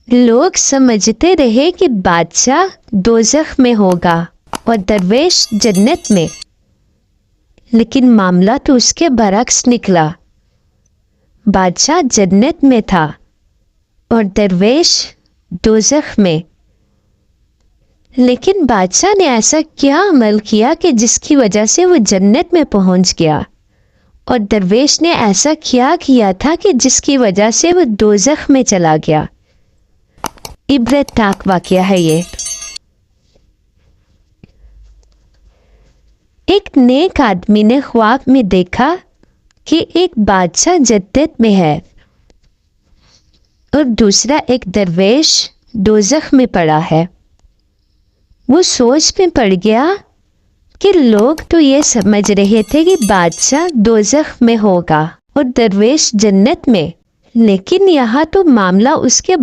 लोग समझते रहे कि बादशाह दोज़ख में होगा और दरवेश जन्नत में, लेकिन मामला तो उसके बरक्स निकला। बादशाह जन्नत में था और दरवेश दोज़ख में। लेकिन बादशाह ने ऐसा क्या अमल किया कि जिसकी वजह से वो जन्नत में पहुंच गया, और दरवेश ने ऐसा क्या किया था कि जिसकी वजह से वो दोज़ख में चला गया। इब्रतनाक वाक़या है ये। एक नेक आदमी ने ख्वाब में देखा कि एक बादशाह जन्नत में है और दूसरा एक दरवेश दोज़ख में पड़ा है। वो सोच में पड़ गया कि लोग तो ये समझ रहे थे कि बादशाह दोज़ख में होगा और दरवेश जन्नत में, लेकिन यहाँ तो मामला उसके